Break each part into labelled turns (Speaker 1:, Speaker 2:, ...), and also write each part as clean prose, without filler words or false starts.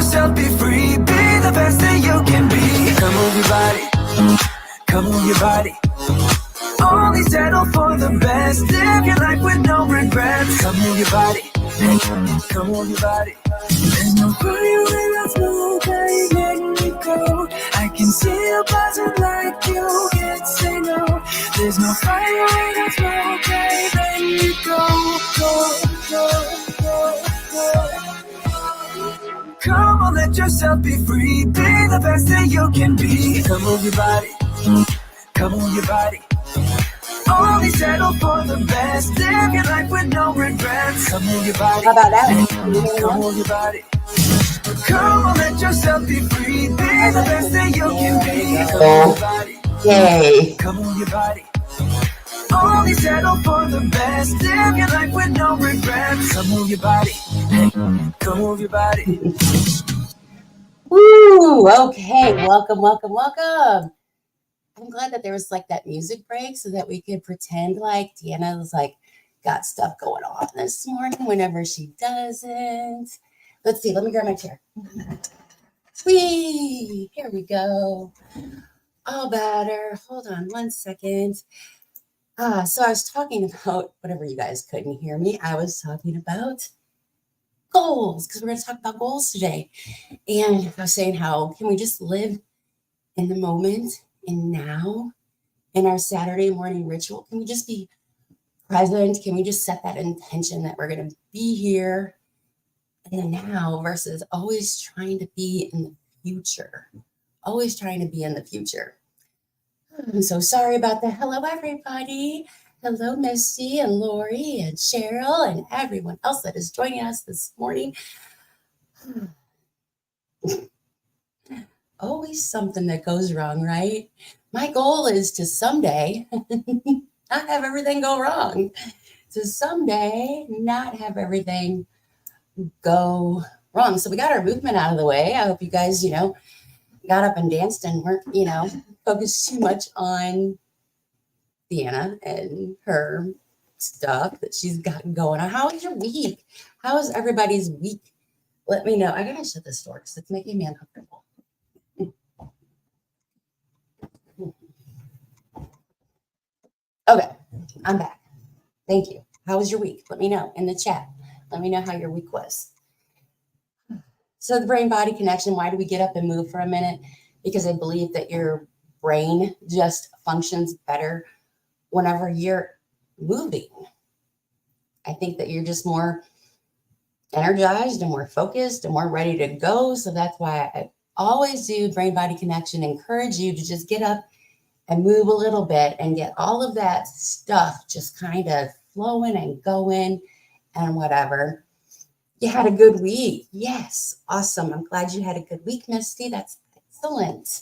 Speaker 1: yourself, be free, be the best that you can be. Come move your body, come move your body. Only settle for the best, live your life with no regrets. Come move your body, come move your body. There's no fire without smoke, I ain't letting you go. I can see you buzzing like you can't say no. There's no fire without smoke, I ain't letting you go, go, go, go, go. Come on, let yourself be free, be the best that you can be. Come move your body, come move your body. Only settle for the best, live your life with no regrets. Come move your body.
Speaker 2: How about that?
Speaker 1: Come move your body. Come on, let yourself be free, be the best that you can be. Come move your body.
Speaker 2: Yay.
Speaker 1: Come move your body. Only settle for the best, live your life with no regrets. Come move your body. Come move your body.
Speaker 2: Woo! Okay, welcome, welcome, welcome. I'm glad that there was like that music break so that we could pretend like Deanna was like got stuff going on this morning whenever she doesn't. Let's see, let me grab my chair. Whee! Here we go. All better. Hold on one second. So I was talking about, whatever you guys couldn't hear me, I was talking about goals because we're going to talk about goals today. And I was saying how can we just live in the moment and now in our Saturday morning ritual? Can we just be present? Can we just set that intention that we're going to be here in the now versus always trying to be in the future? Always trying to be in the future. I'm so sorry about that. Hello, everybody. Hello, Misty and Lori and Cheryl and everyone else that is joining us this morning. Always something that goes wrong, right? My goal is to someday not have everything go wrong. To someday not have everything go wrong. So we got our movement out of the way. I hope you guys, got up and danced and weren't, focused too much on Deanna and her stuff that she's got going on. How was your week? How was everybody's week? Let me know. I gotta shut this door because it's making me uncomfortable. Okay, I'm back. Thank you. How was your week? Let me know in the chat. Let me know how your week was. So the brain-body connection, why do we get up and move for a minute? Because I believe that your brain just functions better whenever you're moving. I think that you're just more energized and more focused and more ready to go. So that's why I always do brain-body connection, encourage you to just get up and move a little bit and get all of that stuff just kind of flowing and going and whatever. You had a good week. Yes. Awesome. I'm glad you had a good week, Misty. That's excellent.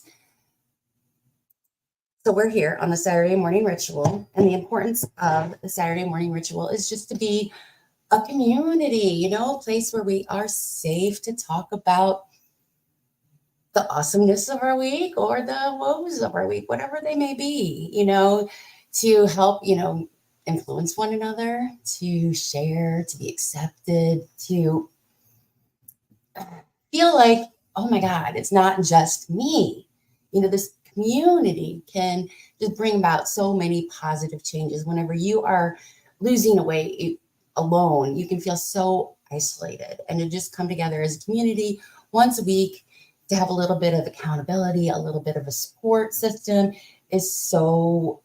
Speaker 2: So we're here on the Saturday morning ritual, and the importance of the Saturday morning ritual is just to be a community, a place where we are safe to talk about the awesomeness of our week or the woes of our week, whatever they may be, to help, influence one another, to share, to be accepted, to feel like, oh my God, it's not just me. This community can just bring about so many positive changes. Whenever you are losing weight alone, you can feel so isolated, and to just come together as a community once a week to have a little bit of accountability, a little bit of a support system is so,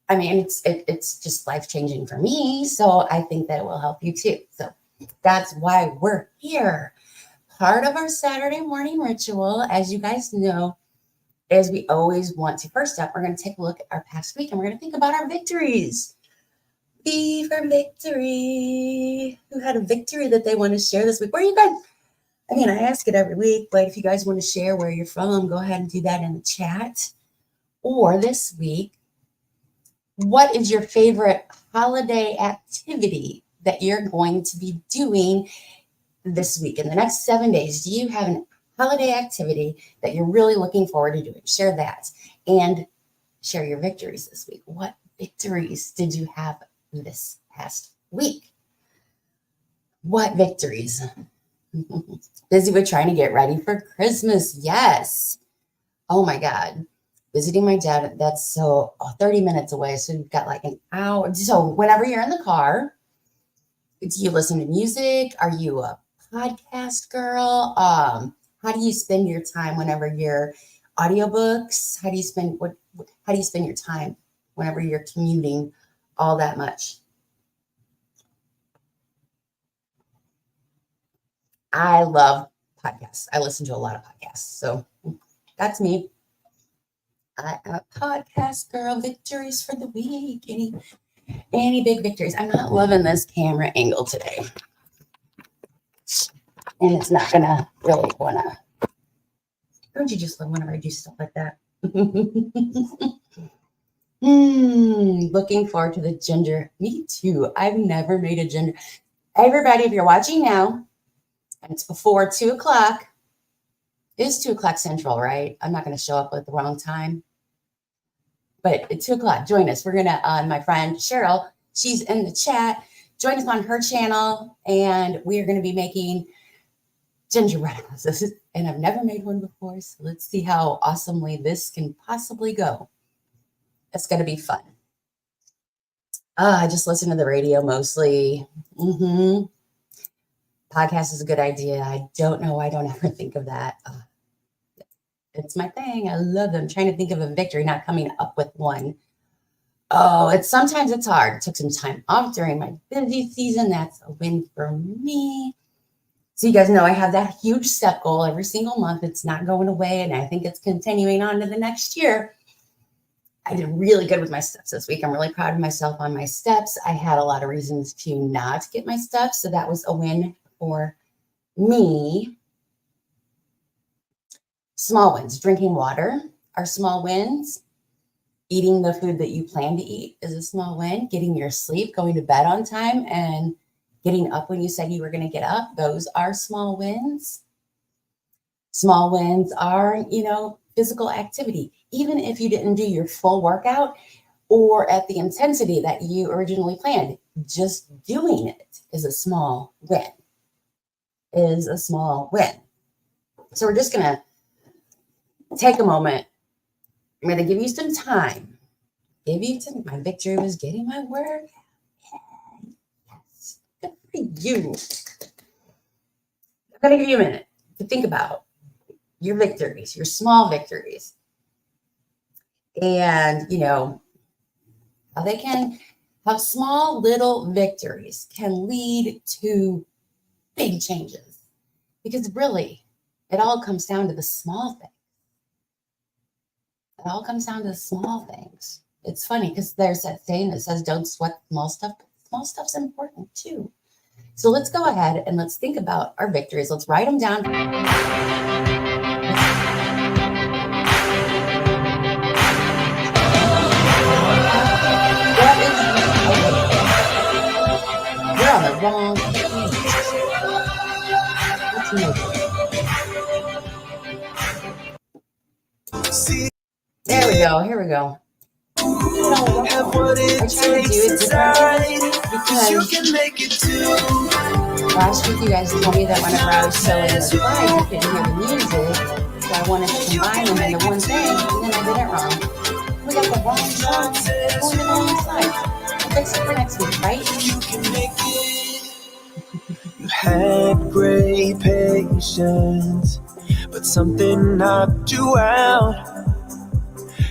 Speaker 2: it's just life-changing for me. So I think that it will help you too. So that's why we're here. Part of our Saturday morning ritual, as you guys know, is we always want to, first up, we're going to take a look at our past week and we're going to think about our victories. V for victory. Who had a victory that they want to share this week? Where are you guys? I ask it every week, but if you guys want to share where you're from, go ahead and do that in the chat. Or this week, what is your favorite holiday activity that you're going to be doing this week? In the next 7 days, do you have an holiday activity that you're really looking forward to doing? Share that and share your victories this week. What victories did you have this past week? What victories? Busy with trying to get ready for Christmas. Yes. Oh my God. Visiting my dad, that's 30 minutes away. So you've got like an hour. So whenever you're in the car, do you listen to music? Are you a podcast girl? How do you spend your time whenever you're audiobooks? How do you spend your time whenever you're commuting all that much? I love podcasts. I listen to a lot of podcasts. So that's me. I'm a podcast girl. Victories for the week. Any big victories? I'm not loving this camera angle today. And it's not gonna really wanna. Don't you just love whenever I do stuff like that? Looking forward to the ginger. Me too. I've never made a ginger. Everybody, if you're watching now, and it's before 2 o'clock, it's 2 o'clock Central, right? I'm not going to show up at the wrong time. But at 2 o'clock, join us. We're going to, my friend Cheryl, she's in the chat. Join us on her channel, and we're going to be making gingerbread houses. And I've never made one before, so let's see how awesomely this can possibly go. It's going to be fun. I just listen to the radio mostly. Podcast is a good idea. I don't know why I don't ever think of that. It's my thing. I love them. I'm trying to think of a victory, not coming up with one. Sometimes it's hard. I took some time off during my busy season. That's a win for me. So you guys know I have that huge step goal every single month. It's not going away, and I think it's continuing on to the next year. I did really good with my steps this week. I'm really proud of myself on my steps. I had a lot of reasons to not get my steps, so that was a win for me. Small wins. Drinking water are small wins. Eating the food that you plan to eat is a small win. Getting your sleep, going to bed on time, and getting up when you said you were going to get up, those are small wins. Small wins are, physical activity. Even if you didn't do your full workout or at the intensity that you originally planned, just doing it is a small win. So we're just going to take a moment. I'm going to give you some time. My victory was getting my work. Yes. Good for you. I'm going to give you a minute to think about your victories, your small victories. And, how small little victories can lead to big changes. Because really, it all comes down to the small things. It's funny because there's that saying that says, don't sweat small stuff, but small stuff's important too. So let's go ahead and let's think about our victories. Let's write them down. We're on the wrong page. Let's move it. There we go. Here we go. I try to do it differently because last week you guys told me that whenever I was showing the slides, you couldn't hear the music. So I wanted to combine them into one thing, and then I did it wrong. We got the wrong song going to the wrong slide. We'll fix it for next week, right?
Speaker 1: You had great patience, but something knocked you out.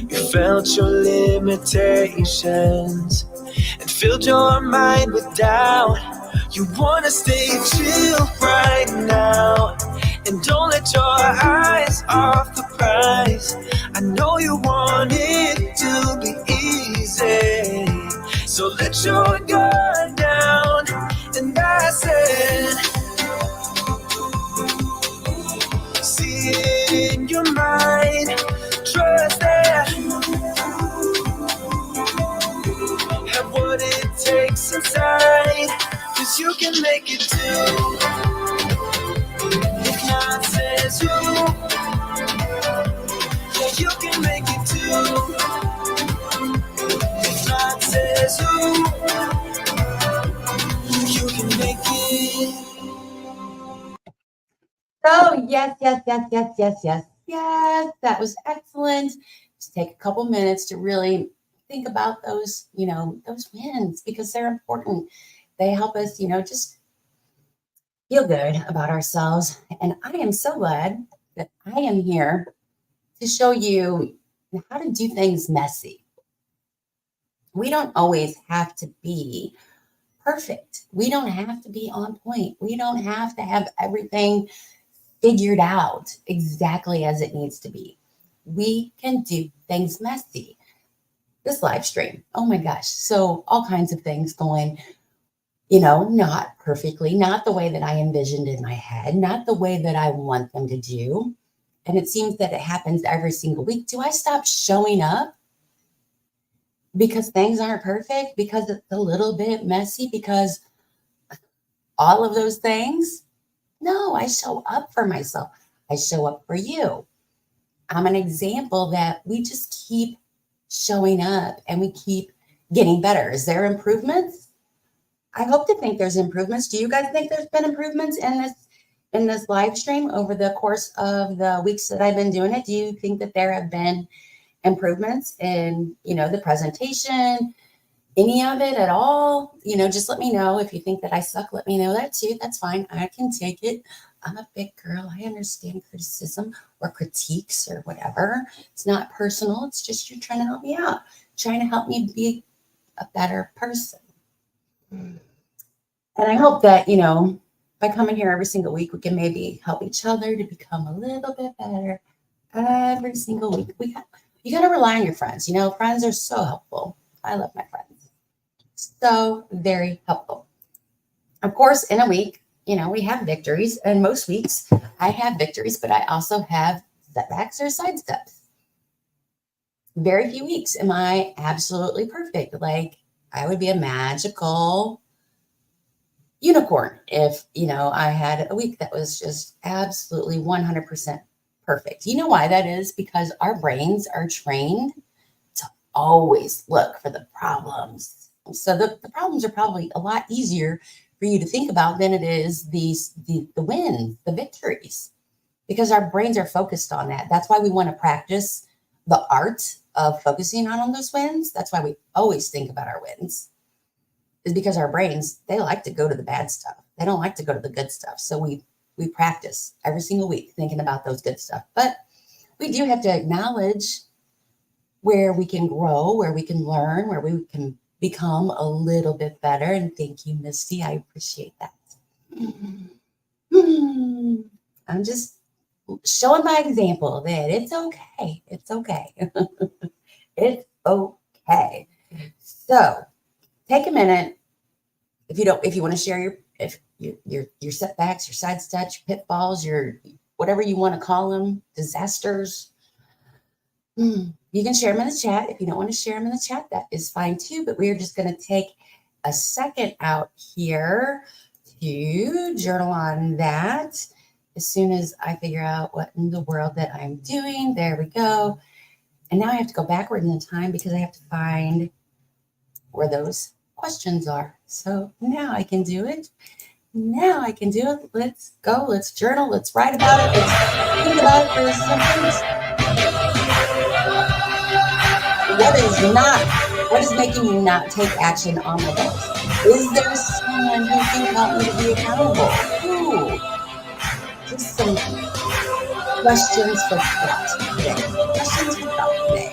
Speaker 1: You felt your limitations and filled your mind with doubt. You wanna stay chill right now and don't let your eyes off the prize. I know you want it to be easy, so let your guard down. And I said, see it in your mind, trust that, have what it takes inside, 'cause you can make it too. If God says you, yeah, you can make it too. If God says you can make it.
Speaker 2: So yes. That was excellent. Just take a couple minutes to really think about those, those wins because they're important. They help us, just feel good about ourselves. And I am so glad that I am here to show you how to do things messy. We don't always have to be perfect. We don't have to be on point. We don't have to have everything figured out exactly as it needs to be. We can do things messy. This live stream, oh my gosh, so all kinds of things going, not perfectly, not the way that I envisioned in my head, not the way that I want them to do. And it seems that it happens every single week. Do I stop showing up because things aren't perfect, because it's a little bit messy, because all of those things? No, I show up for myself. I show up for you. I'm an example that we just keep showing up and we keep getting better. Is there improvements? I hope to think there's improvements. Do you guys think there's been improvements in this live stream over the course of the weeks that I've been doing it? Do you think that there have been improvements in, the presentation, any of it at all? Just let me know. If you think that I suck, let me know that too. That's fine. I can take it. I'm a big girl. I understand criticism or critiques or whatever. It's not personal. It's just you're trying to help me out, trying to help me be a better person. And I hope that, by coming here every single week, we can maybe help each other to become a little bit better every single week. You got to rely on your friends. Friends are so helpful. I love my friends. So very helpful. Of course, in a week, we have victories, and most weeks I have victories, but I also have setbacks or side steps. Very few weeks am I absolutely perfect. Like I would be a magical unicorn if, I had a week that was just absolutely 100% perfect. You know why that is? Because our brains are trained to always look for the problems. So the problems are probably a lot easier for you to think about than it is the wins, the victories, because our brains are focused on that. That's why we want to practice the art of focusing on those wins. That's why we always think about our wins, is because our brains, they like to go to the bad stuff. They don't like to go to the good stuff. So we practice every single week thinking about those good stuff. But we do have to acknowledge where we can grow, where we can learn, where we can become a little bit better. And thank you, Misty. I appreciate that. I'm just showing my example that it's okay. It's okay. It's okay. So take a minute. If you want to share your setbacks, your side steps, your pitfalls, your whatever you want to call them, disasters, you can share them in the chat. If you don't want to share them in the chat, that is fine too. But we're just going to take a second out here to journal on that. As soon as I figure out what in the world that I'm doing, there we go. And now I have to go backward in the time because I have to find where those questions are. So now I can do it. Let's go. Let's journal. Let's write about it. Let's think about it for a second. What is making you not take action on my goals? Is there someone who can help me to be accountable? Ooh, just some questions for thought today. Questions for thought today.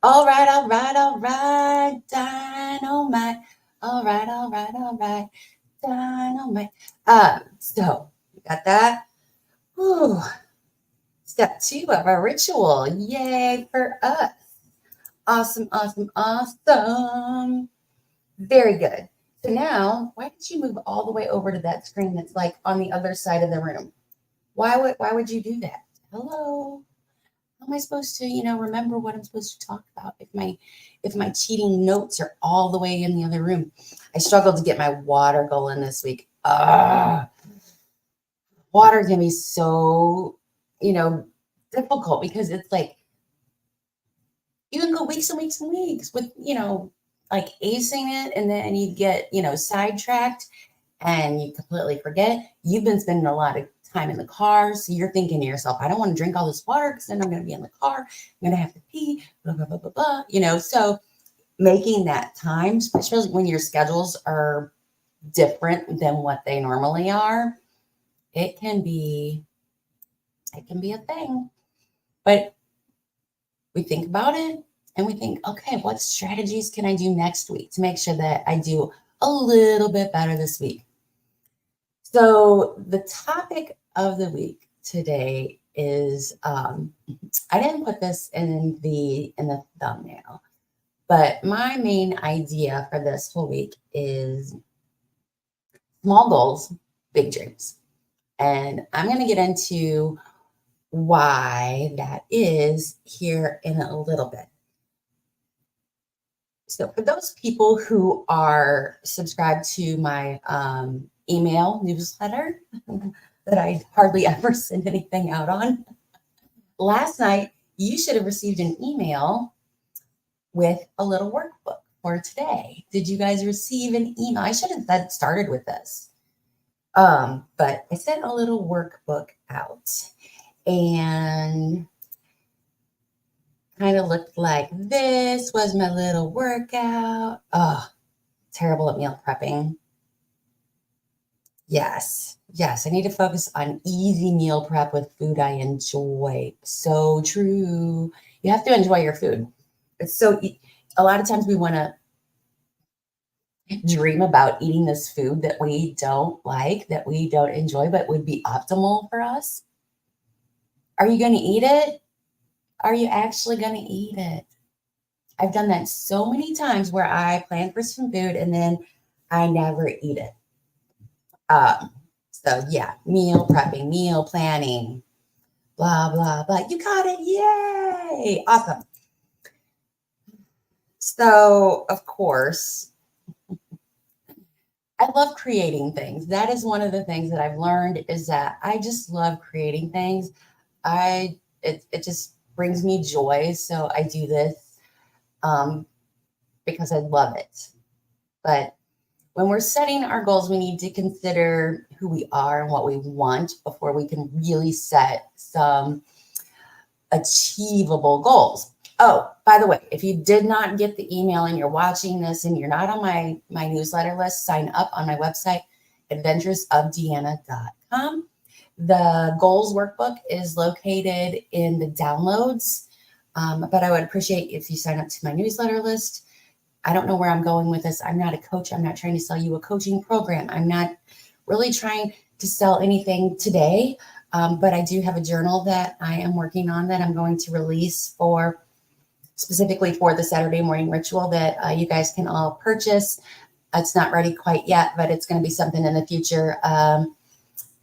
Speaker 2: All right. Dynamite. All right, all right, all right. Dynamite. So you got that? Whew. Step 2 of our ritual. Yay for us. Awesome, awesome, awesome. Very good. So now, why did you move all the way over to that screen that's like on the other side of the room? Why would you do that? Hello? How am I supposed to, remember what I'm supposed to talk about if my cheating notes are all the way in the other room? I struggled to get my water goal in this week. Water can be so, difficult because it's like you can go weeks and weeks and weeks with, like acing it, and then you get, sidetracked and you completely forget. You've been spending a lot of time in the car, so you're thinking to yourself, I don't want to drink all this water because then I'm going to be in the car. I'm going to have to pee, blah, blah, blah, blah, blah. So making that time, especially when your schedules are different than what they normally are, it can be a thing. But we think about it and we think, okay, what strategies can I do next week to make sure that I do a little bit better this week? So the topic of the week today is I didn't put this in the thumbnail, but my main idea for this whole week is small goals, big dreams. And I'm going to get into why that is here in a little bit. So for those people who are subscribed to my email newsletter that I hardly ever send anything out on, last night you should have received an email with a little workbook for today. Did you guys receive an email? I should have started with this. But I sent a little workbook out and kind of looked like this. Was my little workout. Oh, terrible at meal prepping. Yes, I need to focus on easy meal prep with food I enjoy. So true. You have to enjoy your food. A lot of times we want to dream about eating this food that we don't like, that we don't enjoy, but would be optimal for us. Are you going to eat it? Are you actually going to eat it? I've done that so many times where I plan for some food and then I never eat it. So yeah, meal prepping, meal planning, blah, blah, blah. You got it. Yay. Awesome. So of course, I love creating things. That is one of the things that I've learned is that I just love creating things. It just brings me joy. So I do this because I love it. But when we're setting our goals, we need to consider who we are and what we want before we can really set some achievable goals. Oh, by the way, if you did not get the email and you're watching this and you're not on my newsletter list, sign up on my website, adventuresofdeanna.com. The goals workbook is located in the downloads, but I would appreciate if you sign up to my newsletter list. I don't know where I'm going with this. I'm not a coach. I'm not trying to sell you a coaching program. I'm not really trying to sell anything today, but I do have a journal that I am working on that I'm going to release specifically for the Saturday morning ritual that you guys can all purchase. It's not ready quite yet, but it's going to be something in the future.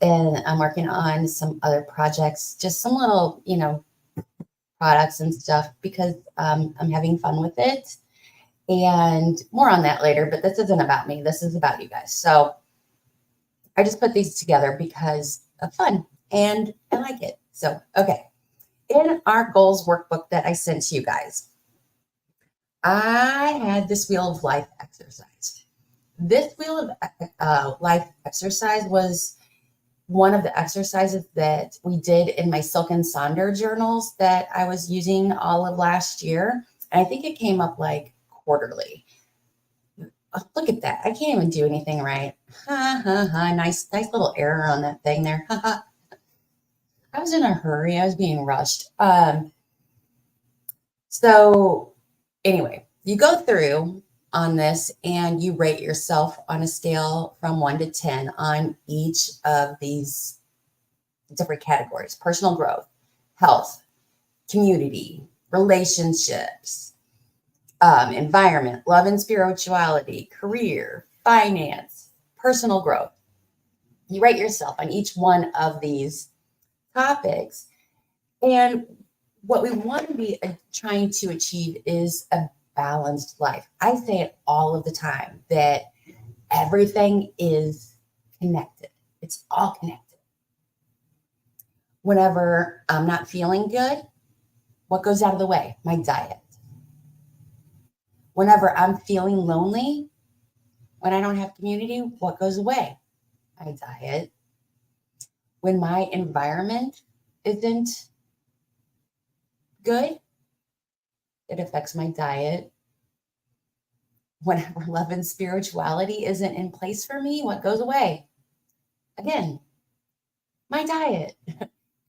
Speaker 2: And I'm working on some other projects, just some little, products and stuff because I'm having fun with it. And more on that later, but this isn't about me. This is about you guys. So I just put these together because of fun and I like it. So, okay. In our goals workbook that I sent to you guys, I had this wheel of life exercise. This wheel of life exercise was one of the exercises that we did in my Silk and Sonder journals that I was using all of last year. And I think it came up like quarterly. Oh, look at that. I can't even do anything right. Ha, ha, ha. Nice little error on that thing there. Ha, ha. I was in a hurry. I was being rushed. So anyway, you go through on this and you rate yourself on a scale from 1 to 10 on each of these different categories: personal growth, health, community, relationships, environment, love and spirituality, career, finance, personal growth. You rate yourself on each one of these topics. And what we want to be trying to achieve is a balanced life. I say it all of the time that everything is connected. It's all connected. Whenever I'm not feeling good, what goes out of the way? My diet. Whenever I'm feeling lonely, when I don't have community, what goes away? My diet. When my environment isn't good, it affects my diet. Whenever love and spirituality isn't in place for me, what goes away? Again, my diet,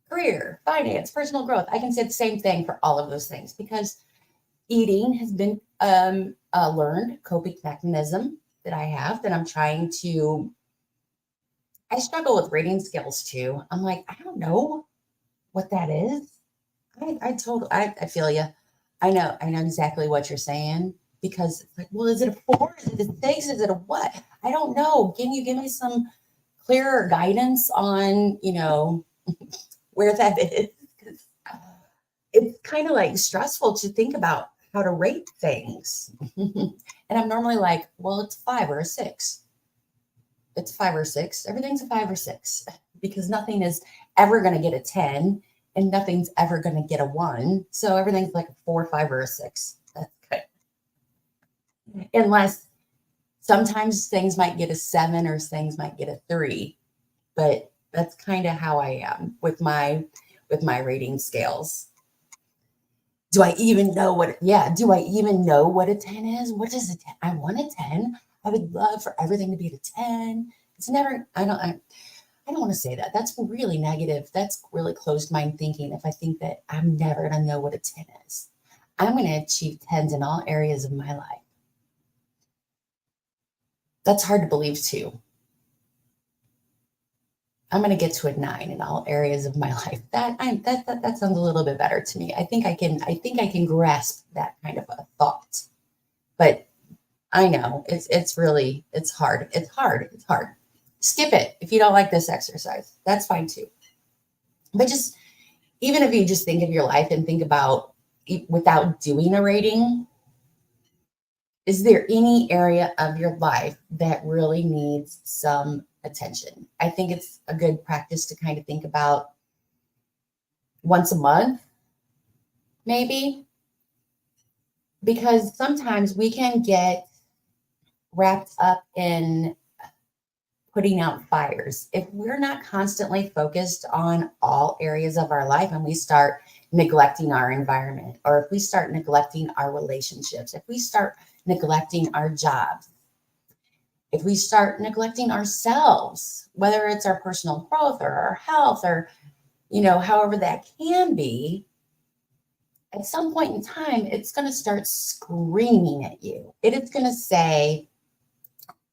Speaker 2: career, finance, personal growth. I can say the same thing for all of those things because eating has been a learned coping mechanism that I have that I'm trying to. I struggle with rating skills too. I'm like, I don't know what that is. I feel you. I know exactly what you're saying because it's like, well, is it a 4? Is it a 6? Is it a what? I don't know. Can you give me some clearer guidance on, where that is? 'Cause it's kind of like stressful to think about how to rate things. And I'm normally like, well, it's 5 or a 6. It's 5 or 6. Everything's a 5 or 6 because nothing is ever going to get a 10 and nothing's ever going to get a 1. So everything's like a 4, 5, or a 6. That's good. Unless sometimes things might get a 7 or things might get a 3. But that's kind of how I am with my rating scales. Do I even know what a 10 is? What is a 10? I want a 10. I would love for everything to be at a 10. It's never, I don't want to say that. That's really negative. That's really closed mind thinking. If I think that I'm never going to know what a 10 is, I'm going to achieve 10s in all areas of my life. That's hard to believe too. I'm going to get to a 9 in all areas of my life. That sounds a little bit better to me. I think I can grasp that kind of a thought. But I know it's hard. It's hard. Skip it if you don't like this exercise. That's fine too. But just even if you just think of your life and think about without doing a rating, is there any area of your life that really needs some attention? I think it's a good practice to kind of think about once a month, maybe, because sometimes we can get wrapped up in putting out fires. If we're not constantly focused on all areas of our life and we start neglecting our environment, or if we start neglecting our relationships, if we start neglecting our jobs, if we start neglecting ourselves, whether it's our personal growth or our health or, however that can be, at some point in time, it's going to start screaming at you. It is going to say,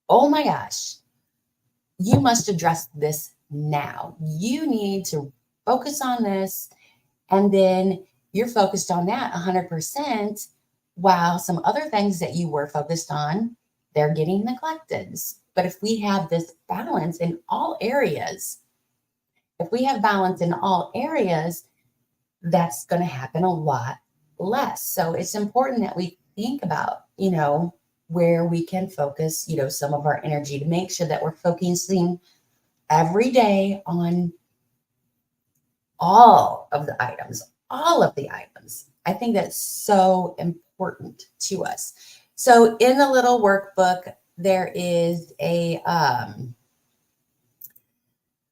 Speaker 2: oh my gosh, you must address this now. You need to focus on this. And then you're focused on that 100%, while some other things that you were focused on, they're getting neglected. But if we have this balance in all areas, that's going to happen a lot less. So it's important that we think about, where we can focus, some of our energy to make sure that we're focusing every day on all of the items. I think that's so important to us. So in the little workbook, there is a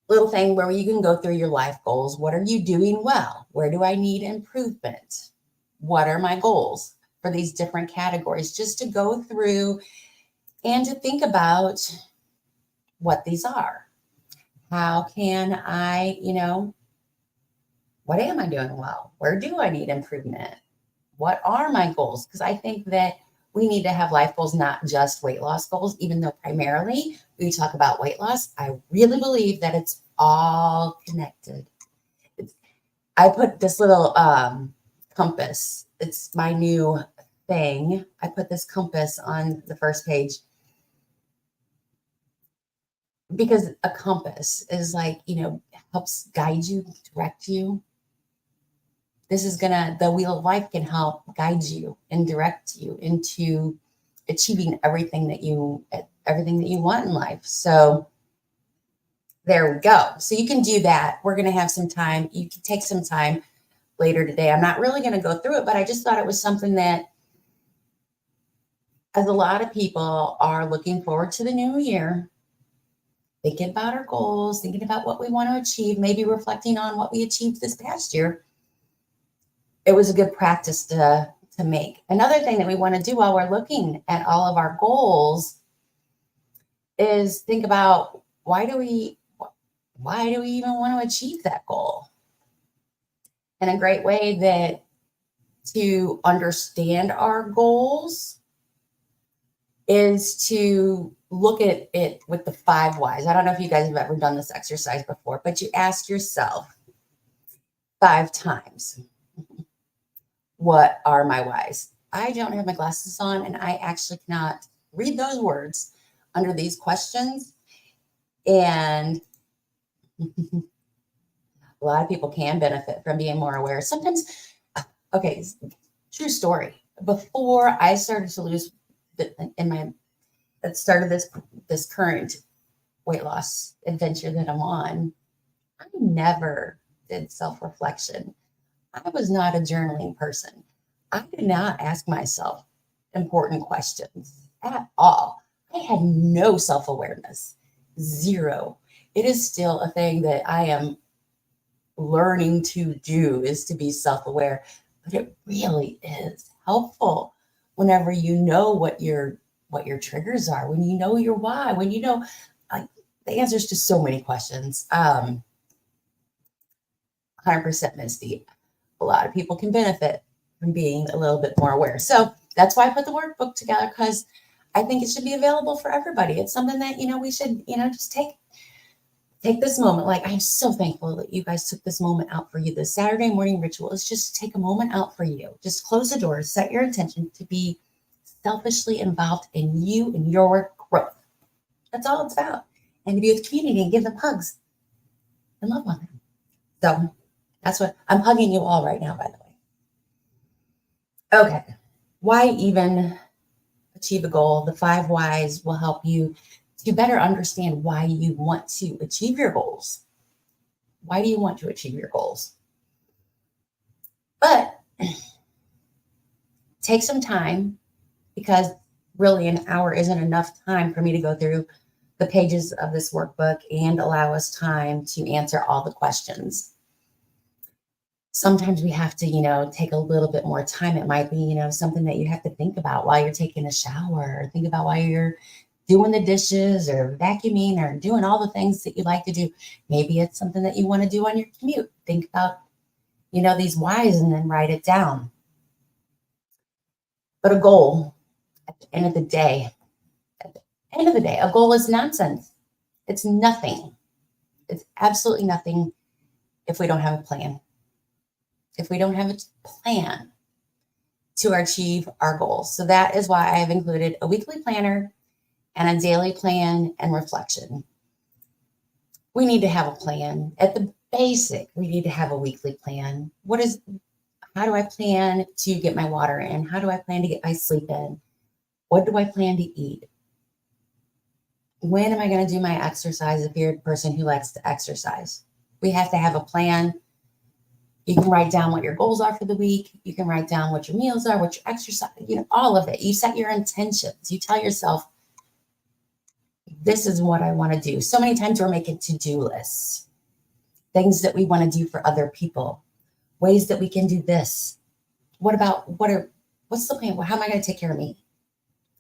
Speaker 2: little thing where you can go through your life goals. What are you doing well? Where do I need improvement? What are my goals for these different categories? Just to go through and to think about what these are. How can I, what am I doing well? Where do I need improvement? What are my goals? Because I think that We need to have life goals, not just weight loss goals, even though primarily we talk about weight loss. I really believe that it's all connected. I put this little compass. It's my new thing. I put this compass on the first page because a compass is like, helps guide you, direct you. The wheel of life can help guide you and direct you into achieving everything that you want in life. So there we go. So you can do that. We're going to have some time. You can take some time later today. I'm not really going to go through it, but I just thought it was something that, as a lot of people are looking forward to the new year, thinking about our goals, thinking about what we want to achieve, maybe reflecting on what we achieved this past year, it was a good practice to make. Another thing that we want to do while we're looking at all of our goals is think about why do we even want to achieve that goal? And a great way to understand our goals is to look at it with the 5 whys. I don't know if you guys have ever done this exercise before, but you ask yourself 5 times, what are my whys? I don't have my glasses on, and I actually cannot read those words under these questions. And a lot of people can benefit from being more aware. Sometimes, okay, true story. Before I started to lose started this current weight loss adventure that I'm on, I never did self-reflection. I was not a journaling person. I did not ask myself important questions at all. I had no self-awareness, zero. It is still a thing that I am learning to do, is to be self-aware, but it really is helpful whenever you know what your triggers are, when you know your why, when you know the answers to so many questions. 100% Misty. A lot of people can benefit from being a little bit more aware. So that's why I put the workbook together, because I think it should be available for everybody. It's something that, we should, just take this moment. Like, I'm so thankful that you guys took this moment out for you. The Saturday morning ritual is just to take a moment out for you. Just close the doors, set your intention to be selfishly involved in you and your growth. That's all it's about. And to be with community and give them hugs and love on them. So that's what I'm hugging you all right now, by the way. Okay. Why even achieve a goal? The 5 whys will help you to better understand why you want to achieve your goals. Why do you want to achieve your goals? But take some time, because really an hour isn't enough time for me to go through the pages of this workbook and allow us time to answer all the questions. Sometimes we have to, take a little bit more time. It might be, something that you have to think about while you're taking a shower, or think about while you're doing the dishes or vacuuming or doing all the things that you like to do. Maybe it's something that you want to do on your commute. Think about, these whys and then write it down. But a goal, at the end of the day, a goal is nonsense. It's nothing. It's absolutely nothing if we don't have a plan. If we don't have a plan to achieve our goals. So that is why I have included a weekly planner and a daily plan and reflection. We need to have a plan. At the basic, we need to have a weekly plan. How do I plan to get my water in? How do I plan to get my sleep in? What do I plan to eat? When am I going to do my exercise if you're a person who likes to exercise? We have to have a plan. You can write down what your goals are for the week. You can write down what your meals are, what your exercise, all of it. You set your intentions. You tell yourself, this is what I want to do. So many times we're making to-do lists, things that we want to do for other people, ways that we can do this. What's the plan? How am I going to take care of me?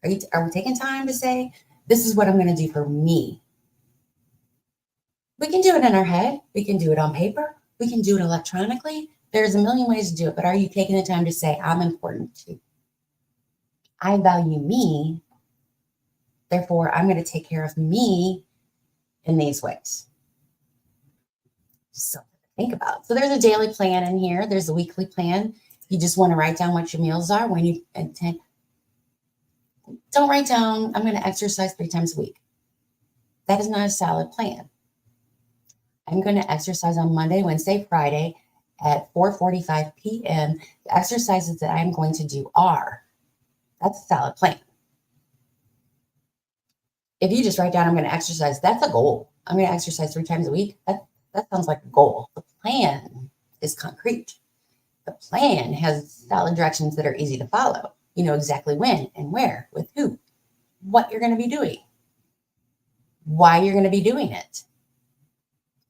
Speaker 2: Are we taking time to say, this is what I'm going to do for me? We can do it in our head. We can do it on paper. We can do it electronically. There's a million ways to do it, but are you taking the time to say, I'm important too? I value me. Therefore, I'm going to take care of me in these ways. Just something to think about. So there's a daily plan in here. There's a weekly plan. You just want to write down what your meals are when you intend. Don't write down, I'm going to exercise 3 times a week. That is not a solid plan. I'm going to exercise on Monday, Wednesday, Friday at 4:45 p.m. The exercises that I'm going to do are, that's a solid plan. If you just write down, I'm going to exercise, that's a goal. I'm going to exercise 3 times a week. That sounds like a goal. The plan is concrete. The plan has solid directions that are easy to follow. You know exactly when and where, with who, what you're going to be doing, why you're going to be doing it.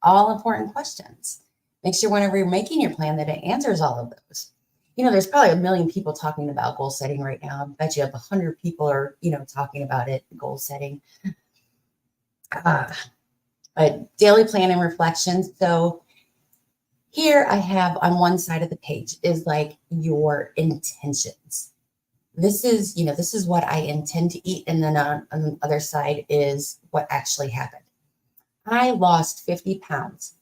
Speaker 2: All important questions. Make sure whenever you're making your plan that it answers all of those. You know, there's probably a million people talking about goal setting right now. I bet you 100 people are, talking about it, goal setting. But daily plan and reflections. So here I have on one side of the page is like your intentions. This is what I intend to eat. And then on the other side is what actually happened. I lost 50 pounds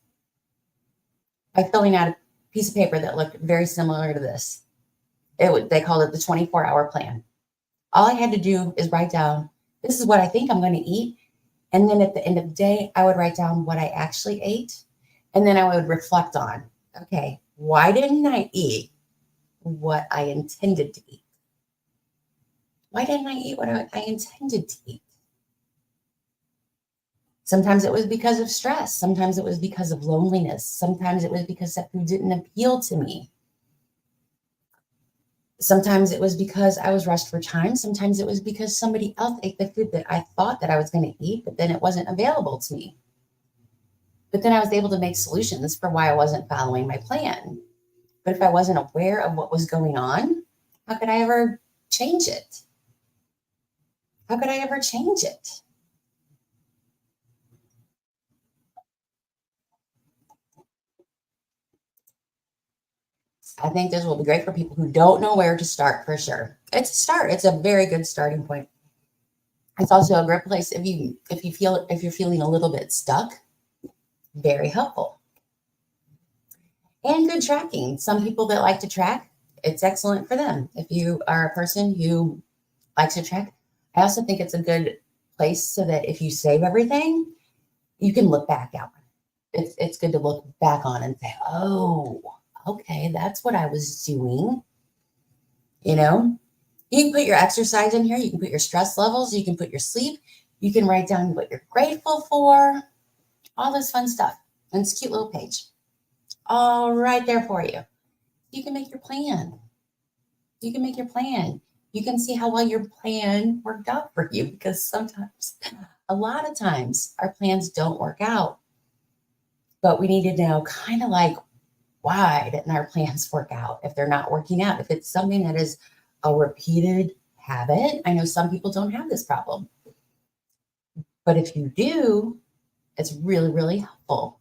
Speaker 2: by filling out a piece of paper that looked very similar to this. They called it the 24-hour plan. All I had to do is write down, this is what I think I'm going to eat. And then at the end of the day, I would write down what I actually ate. And then I would reflect on, okay, why didn't I eat what I intended to eat? Why didn't I eat what I intended to eat? Sometimes it was because of stress. Sometimes it was because of loneliness. Sometimes it was because that food didn't appeal to me. Sometimes it was because I was rushed for time. Sometimes it was because somebody else ate the food that I thought that I was going to eat, but then it wasn't available to me. But then I was able to make solutions for why I wasn't following my plan. But if I wasn't aware of what was going on, how could I ever change it? How could I ever change it? I think this will be great for people who don't know where to start for sure. It's a start. It's a very good starting point. It's also a great place if you're feeling a little bit stuck. Very helpful. And good tracking. Some people that like to track, it's excellent for them. If you are a person who likes to track, I also think it's a good place so that if you save everything, you can look back out. It's good to look back on and say, oh, okay, that's what I was doing. You can put your exercise in here. You can put your stress levels. You can put your sleep. You can write down what you're grateful for. All this fun stuff. And it's a cute little page. All right there for you. You can make your plan. You can make your plan. You can see how well your plan worked out for you, because a lot of times, our plans don't work out. But we need to know kind of like, why didn't our plans work out if they're not working out? If it's something that is a repeated habit, I know some people don't have this problem. But if you do, it's really, really helpful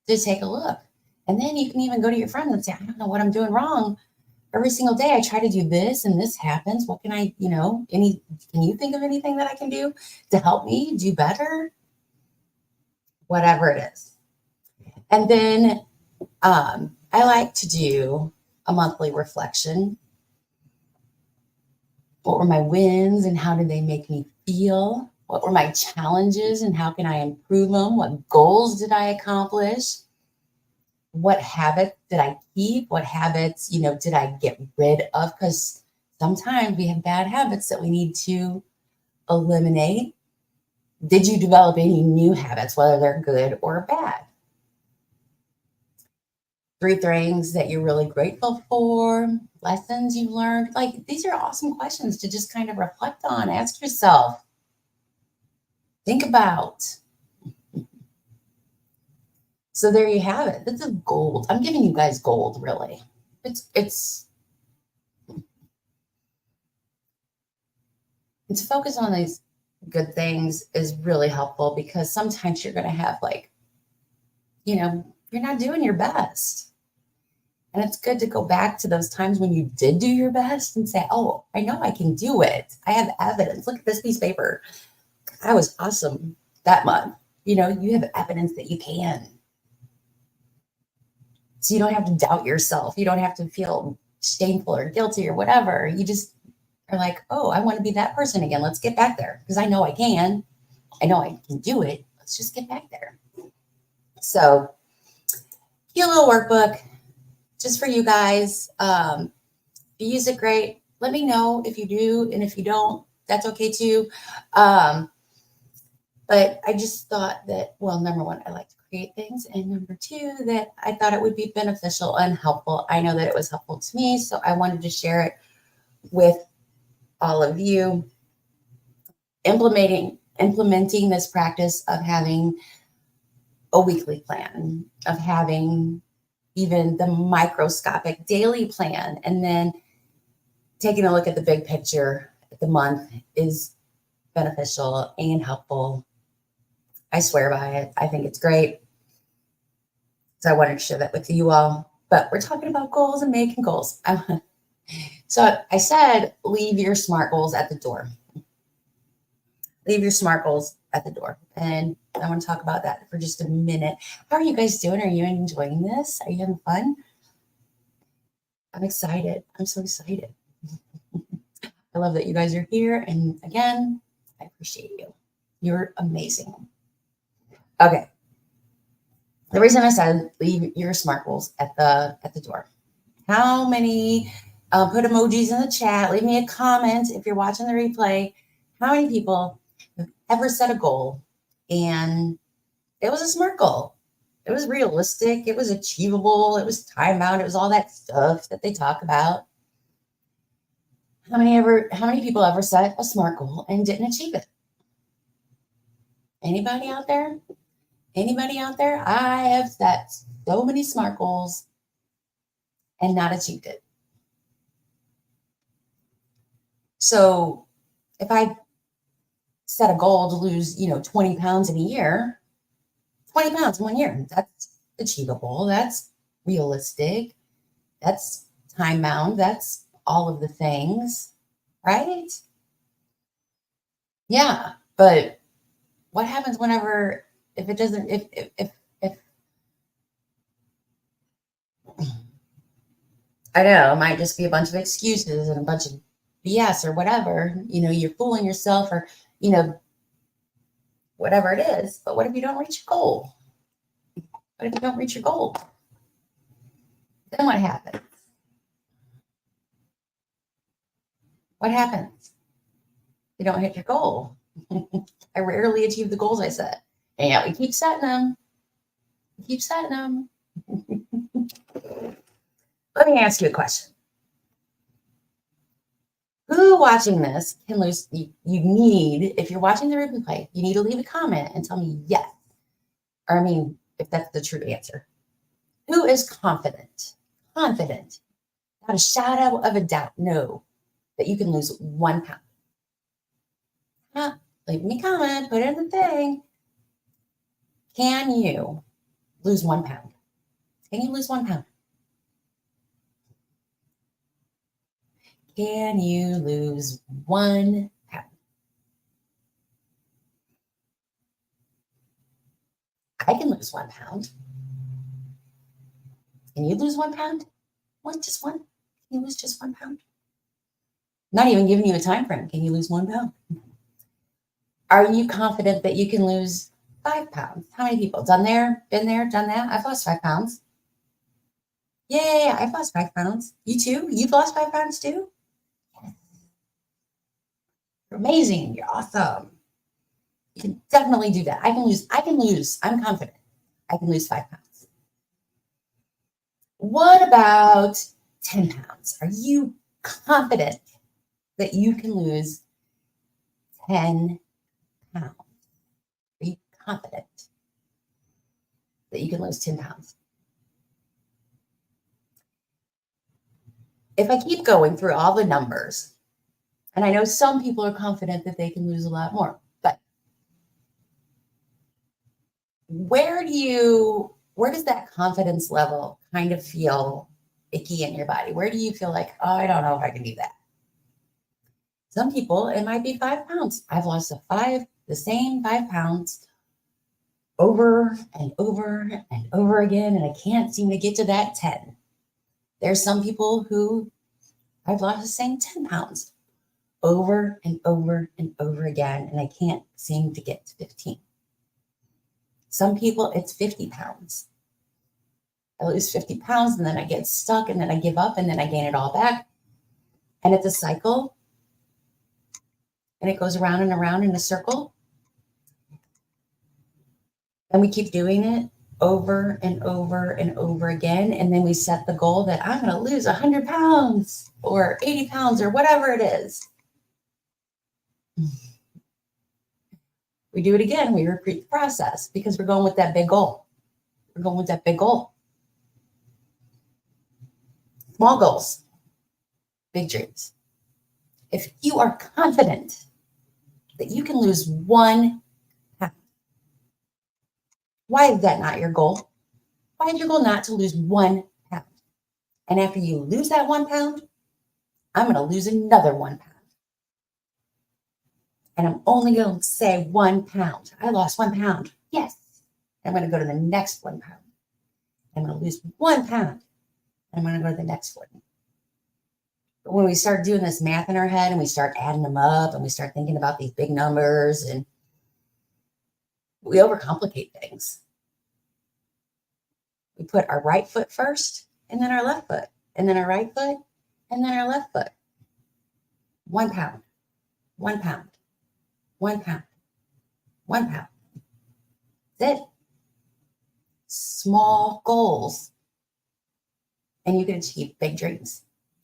Speaker 2: to take a look. And then you can even go to your friend and say, I don't know what I'm doing wrong. Every single day I try to do this and this happens. What can I, can you think of anything that I can do to help me do better? Whatever it is. And then I like to do a monthly reflection. What were my wins and how did they make me feel? What were my challenges and how can I improve them? What goals did I accomplish? What habits did I keep? What habits, did I get rid of? Because sometimes we have bad habits that we need to eliminate. Did you develop any new habits, whether they're good or bad? 3 things that you're really grateful for, lessons you've learned. Like, these are awesome questions to just kind of reflect on, ask yourself, think about. So there you have it. This is gold. I'm giving you guys gold, really. It's to focus on these good things is really helpful, because sometimes you're going to have you're not doing your best. And it's good to go back to those times when you did do your best and say, oh, I know I can do it. I have evidence. Look at this piece of paper. I was awesome that month. You know, you have evidence that you can. So you don't have to doubt yourself. You don't have to feel shameful or guilty or whatever. You just are like, oh, I want to be that person again. Let's get back there because I know I can. I know I can do it. Let's just get back there. So, cute little workbook just for you guys. If you use it, great. Let me know if you do. And if you don't, that's okay too. But I just thought that, well, number one, I like to create things. And number two, that I thought it would be beneficial and helpful. I know that it was helpful to me. So I wanted to share it with all of you. Implementing this practice of having a weekly plan, of having even the microscopic daily plan, and then taking a look at the big picture at the month is beneficial and helpful. I swear by it. I think it's great. So I wanted to share that with you all. But we're talking about goals and making goals. So I said, leave your SMART goals at the door. Leave your SMART goals at the door. And I want to talk about that for just a minute. How are you guys doing? Are you enjoying this? Are you having fun? I'm excited. I'm so excited. I love that you guys are here. And again, I appreciate you. You're amazing. Okay. The reason I said leave your SMART goals at the door. How many, put emojis in the chat, leave me a comment if you're watching the replay. How many people have ever set a goal and it was a SMART goal? It was realistic. It was achievable. It was time bound. It was all that stuff that they talk about. How many people ever set a SMART goal and didn't achieve it? Anybody out there? Anybody out there? I have set so many SMART goals and not achieved it. So if I set a goal to lose, 20 pounds in a year, 20 pounds in 1 year, that's achievable. That's realistic. That's time bound. That's all of the things, right? Yeah. But what happens if it doesn't, if I know it might just be a bunch of excuses and a bunch of BS or whatever, you're fooling yourself or, whatever it is. But what if you don't reach your goal? What if you don't reach your goal? Then what happens? What happens? You don't hit your goal. I rarely achieve the goals I set. And yet we keep setting them. Let me ask you a question. Who watching this can lose? You need, if you're watching the replay, you need to leave a comment and tell me yes. Or if that's the true answer. Who is confident, without a shadow of a doubt, know that you can lose 1 pound? Leave me a comment, put it in the thing. Can you lose 1 pound? Can you lose 1 pound? Can you lose 1 pound? I can lose 1 pound. Can you lose 1 pound? Just one? Can you lose just 1 pound? Not even giving you a time frame. Can you lose 1 pound? Are you confident that you can lose 5 pounds? How many people? Been there, done that? I've lost 5 pounds. Yay, I've lost 5 pounds. You too? You've lost 5 pounds too? You're amazing. You're awesome. You can definitely do that. I can lose. I'm confident. I can lose 5 pounds. What about 10 pounds? Are you confident that you can lose 10 pounds? Are you confident that you can lose 10 pounds? If I keep going through all the numbers, and I know some people are confident that they can lose a lot more, but where does that confidence level kind of feel icky in your body? Where do you feel like, oh, I don't know if I can do that? Some people, it might be 5 pounds. I've lost the same 5 pounds over and over and over again, and I can't seem to get to that 10. There's some people who I've lost the same 10 pounds over and over and over again, and I can't seem to get to 15. Some people, it's 50 pounds. I lose 50 pounds, and then I get stuck, and then I give up, and then I gain it all back. And it's a cycle, and it goes around and around in a circle. And we keep doing it over and over and over again. And then we set the goal that I'm going to lose 100 pounds or 80 pounds or whatever it is. We do it again. We repeat the process because we're going with that big goal. We're going with that big goal. Small goals, big dreams. If you are confident that you can lose 1 pound, why is that not your goal? Why is your goal not to lose 1 pound? And after you lose that 1 pound, I'm going to lose another 1 pound. And I'm only going to say 1 pound. I lost 1 pound. Yes. I'm going to go to the next 1 pound. I'm going to lose 1 pound. I'm going to go to the next one. But when we start doing this math in our head and we start adding them up and we start thinking about these big numbers, and we overcomplicate things. We put our right foot first and then our left foot, and then our right foot and then our left foot. 1 pound, 1 pound, 1 pound, 1 pound. That's it. Small goals. And you can achieve big dreams.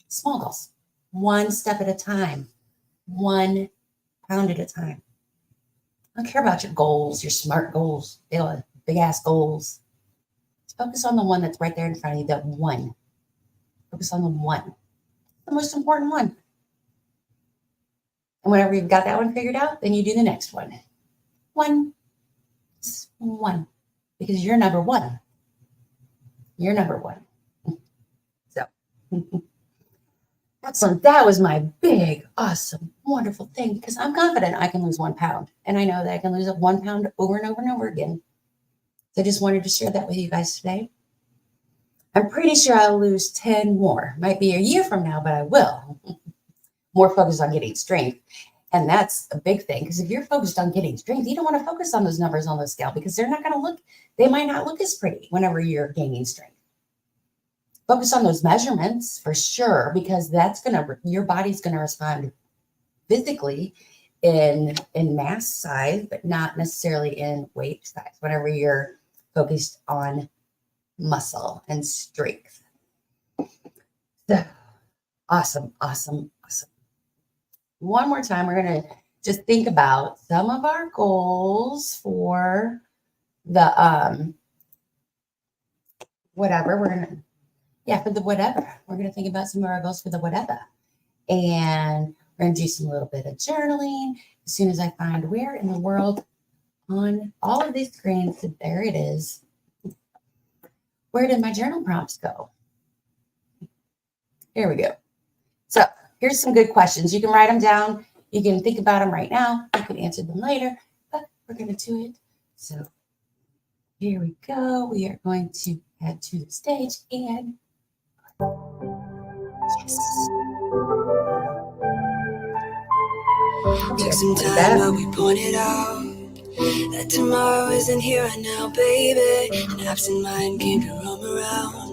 Speaker 2: Small goals. 1 step at a time. 1 pound at a time. I don't care about your goals, your smart goals, big ass goals. Just focus on the one that's right there in front of you, that one. Focus on the one. The most important one. And whenever you've got that one figured out, then you do the next one. One. Because you're number one. You're number one. So, excellent. That was my big, awesome, wonderful thing, because I'm confident I can lose 1 pound. And I know that I can lose 1 pound over and over and over again. So I just wanted to share that with you guys today. I'm pretty sure I'll lose 10 more. Might be a year from now, but I will. More focused on getting strength. And that's a big thing, because if you're focused on getting strength, you don't want to focus on those numbers on the scale, because they're not going to look, they might not look as pretty whenever you're gaining strength. Focus on those measurements for sure, because that's your body's going to respond physically in mass size, but not necessarily in weight size whenever you're focused on muscle and strength. So, awesome. One more time, we're going to just think about some of our goals for the whatever. We're going to think about some of our goals for the whatever. And we're going to do some little bit of journaling. As soon as I find where in the world on all of these screens, there it is. Where did my journal prompts go? Here we go. So here's some good questions. You can write them down. You can think about them right now. You can answer them later, but we're going to do it. So here we go. We are going to head to the stage and yes.
Speaker 1: Took some time, but we pointed out that tomorrow isn't here and now, baby. An absent mind came to roam around.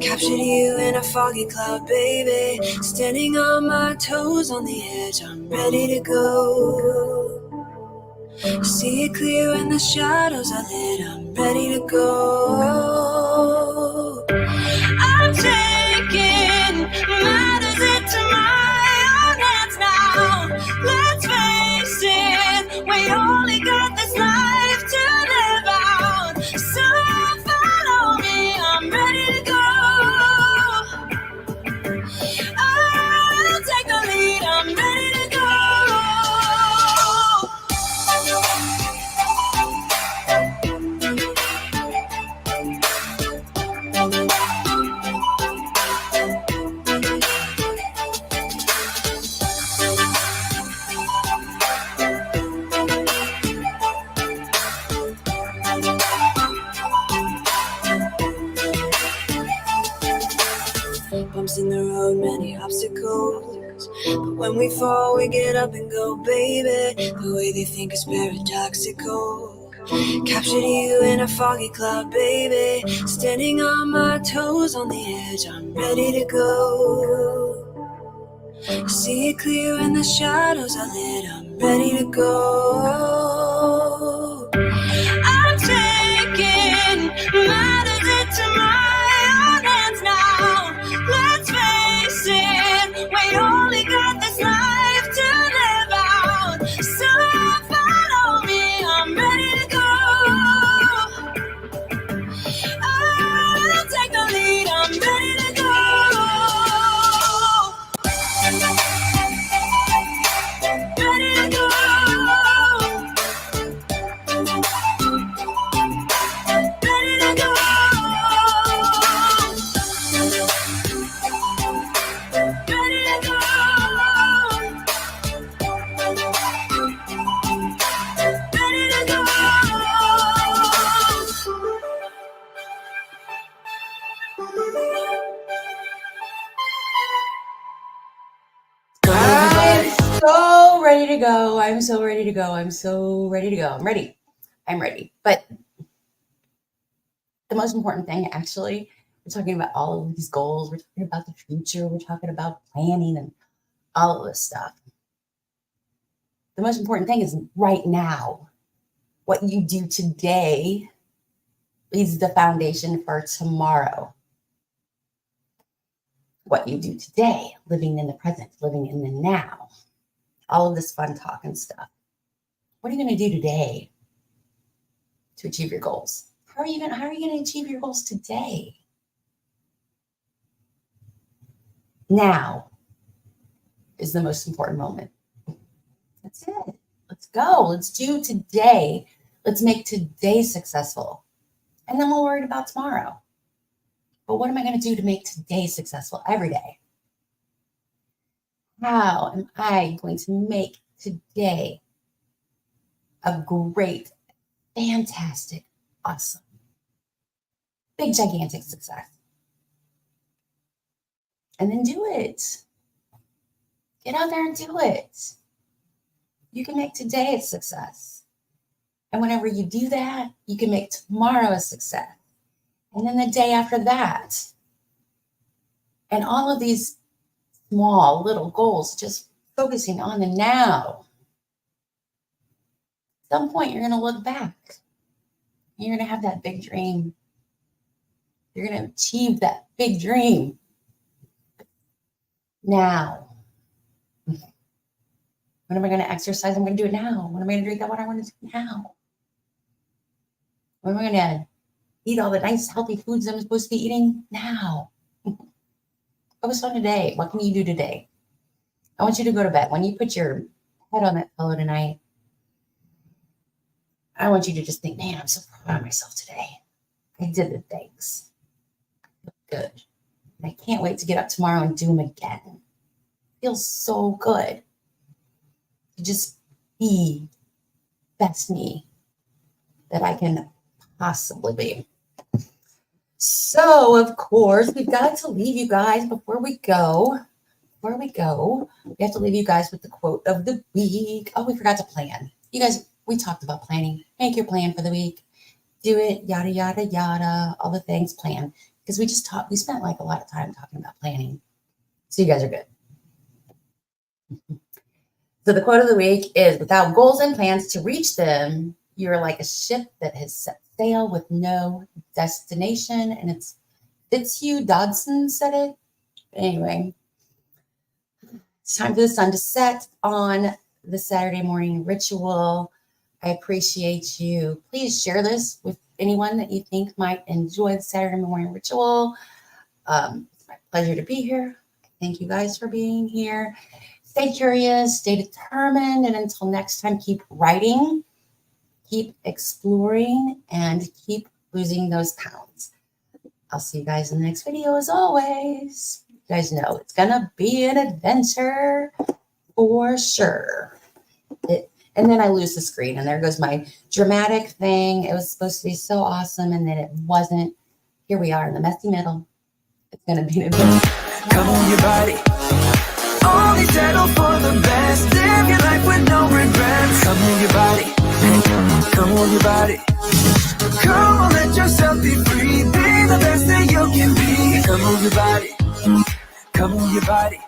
Speaker 1: Captured you in a foggy cloud, baby. Standing on my toes on the edge, I'm ready to go. See it clear when the shadows are lit, I'm ready to go. I'm taking matters into my own hands now. Let's face it, we only got this life to live out. So follow me, I'm ready to go. I'll take the lead, I'm ready to go. But when we fall, we get up and go, baby. The way they think is paradoxical. Captured you in a foggy cloud, baby. Standing on my toes on the edge, I'm ready to go. See it clear in the shadows I lit, I'm ready to go. I'm taking matters into my own hands now. Let's face it, we only got this life to live out. So follow me, I'm ready to go. I'll take the lead, I'm ready to go. Ready to go. Ready to go. Ready to go. Ready to go.
Speaker 2: I'm so ready to go. I'm so ready to go. I'm so ready to go. I'm ready. I'm ready. But the most important thing, actually, we're talking about all of these goals. We're talking about the future. We're talking about planning and all of this stuff. The most important thing is right now. What you do today is the foundation for tomorrow. What you do today, living in the present, living in the now, all of this fun talk and stuff. What are you going to do today to achieve your goals? How are you going to achieve your goals today? Now is the most important moment. That's it. Let's go. Let's do today. Let's make today successful. And then we'll worry about tomorrow. But what am I going to do to make today successful every day? How am I going to make today a great, fantastic, awesome, big, gigantic success? And then do it. Get out there and do it. You can make today a success. And whenever you do that, you can make tomorrow a success. And then the day after that. And all of these small little goals, just focusing on the now. At some point, you're going to look back. You're going to have that big dream. You're going to achieve that big dream. Now. When am I going to exercise? I'm going to do it now. When am I going to drink that water? I want to do it now. When am I going to eat all the nice, healthy foods I'm supposed to be eating? Now. Focus on today. What can you do today? I want you to go to bed. When you put your head on that pillow tonight, I want you to just think, man, I'm so proud of myself today. I did the things. I feel good. And I can't wait to get up tomorrow and do them again. It feels so good to just be best me that I can possibly be. So, of course, we've got to leave you guys before we go. We have to leave you guys with the quote of the week. Oh, we forgot to plan. You guys, we talked about planning. Make your plan for the week. Do it, yada, yada, yada, all the things, plan. Because we spent like a lot of time talking about planning. So you guys are good. So the quote of the week is, without goals and plans to reach them, you're like a ship that has set sail with no destination. And it's Fitzhugh Dodson said it. Anyway, it's time for the sun to set on the Saturday morning ritual. I appreciate you. Please share this with anyone that you think might enjoy the Saturday morning ritual. It's my pleasure to be here. Thank you guys for being here. Stay curious, stay determined, and until next time, keep writing, keep exploring, and keep losing those pounds. I'll see you guys in the next video as always. You guys know it's gonna be an adventure for sure. And then I lose the screen, and there goes my dramatic thing. It was supposed to be so awesome, and then it wasn't. Here we are in the messy middle. It's gonna be an adventure.
Speaker 1: Come on, your body. All Only settle for the best. Live your life with no regrets. Come move your body. Come move your body. Come on, let yourself be free. Be the best that you can be. Come move your body. Come move your body.